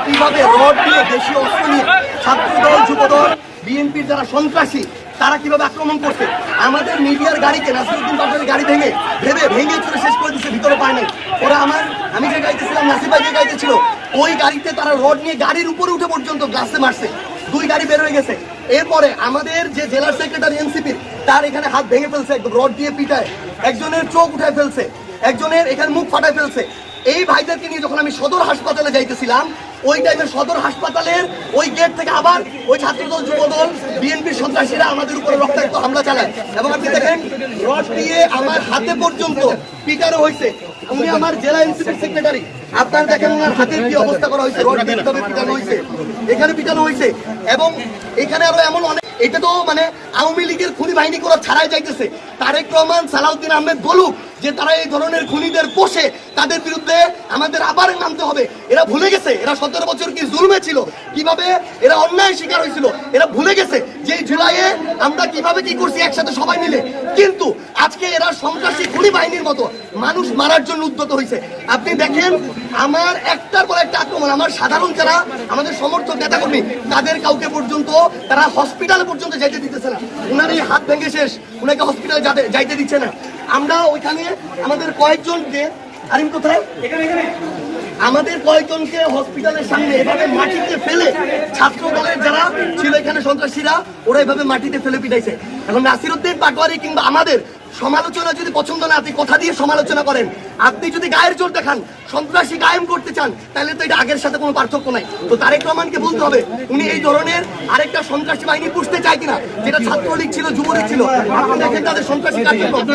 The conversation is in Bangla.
কিভাবে রড দিয়ে দেশীয় অস্ত্র নিয়ে ছাত্রদল যুবদল বিএনপির যারা সন্ত্রাসী তারা কিভাবে আক্রমণ করছে, আমাদের মিডিয়ার গাড়িকে নাসিরউদ্দিন পাটোয়ারির গাড়ি ভেঙে চুরে শেষ করে দিচ্ছে, ভিতরে পায় নাই। ওরা আমি যে গাড়িতেছিলাম, নাসির ভাই যে গাড়িতে ছিল, ওই গাড়িতে তারা রড নিয়ে গাড়ির উপরে উঠে পর্যন্ত গ্লাসে মারছে, 2 গাড়ি বের হয়ে গেছে। এরপরে আমাদের যে জেলার সেক্রেটারি এনসিপির, তার এখানে হাত ভেঙে ফেলছে, একদম রড দিয়ে পিটায়, একজনের চোখ উঠায় ফেলছে, একজনের এখানে মুখ ফাটায় ফেলছে। এই ভাইদেরকে নিয়ে যখন আমি সদর হাসপাতালে যাইতেছিলাম, ওই টাইমের সদর হাসপাতালের ওই গেট থেকে আবার ওই ছাত্রদল যুবদল বিএনপির সন্ত্রাসীরা আমাদের উপরে রক্তাক্ত হামলা চালায় এবং আপনি দেখেন রড দিয়ে আমার হাতে পর্যন্ত পিটানো হয়েছে। উনি আমার জেলা এনসিপির সেক্রেটারি, আপনারা দেখেন ওনার হাতের কি অবস্থা করা হয়েছে, রড দিয়ে কিভাবে পিটানো হয়েছে, এখানে পিটানো হয়েছে। এবং এখানে আরো এমন অনেক, এটা তো মানে আওয়ামী লীগের খুনি বাহিনী করা ছাড়াই যাইতেছে। তারেক রহমান, সালাউদ্দিন আহমেদ বলুক যে তারা এই ধরনের খুনিদের পোষে, তাদের বিরুদ্ধে আমাদের আবার নামতে হবে। এরা ভুলে গেছে এরা 17 বছর কি জুলমে ছিল, কিভাবে এরা অন্যায় শিকার হয়েছিল। এরা ভুলে গেছে যে জুলাইয়ে আমরা কিভাবে কি করছি একসাথে সবাই মিলে। কিন্তু আজকে এরা সন্ত্রাসী খুনি বাহিনীর মতো মানুষ মারার জন্য উদ্যত হয়েছে। আপনি দেখেন আমার একটার পর একটা আক্রমণ, আমার সাধারণ যারা আমাদের সমর্থক নেতাকর্মী তাদের কাউকে পর্যন্ত তারা হসপিটালে পর্যন্ত যাইতে দিতেছে না। উনার এই হাত ভেঙে শেষ, উনাকে হসপিটালে যাইতে দিচ্ছে না। আমরা ওইখানে আমাদের কয়েকজনকে, আরিম কোথায়, আমাদের কয়েকজনকে হসপিটালের সামনে এভাবে মাটিতে ফেলে ছাত্র দলের যারা ছিল এখানে সন্ত্রাসীরা, ওরা এভাবে মাটিতে ফেলে পিটাইছে। এখন নাসিরউদ্দিন পাটোয়ারি কিংবা আমাদের সমালোচনা যদি পছন্দ না, আপনি কথা দিয়ে সমালোচনা করেন, আপনি যদি গায়ের জোর দেখান, সন্ত্রাসী কায়েম করতে চান, তাহলে তো এটা আগের সাথে কোনো পার্থক্য নাই। তো তারেক রহমানকে বলতে হবে উনি এই ধরনের আরেকটা সন্ত্রাসী বাহিনী পুষতে চায় কিনা, যেটা ছাত্রলীগ ছিল, যুবলীগ ছিল। আপনি দেখেন তাদের সন্ত্রাসী কার্যক্রম।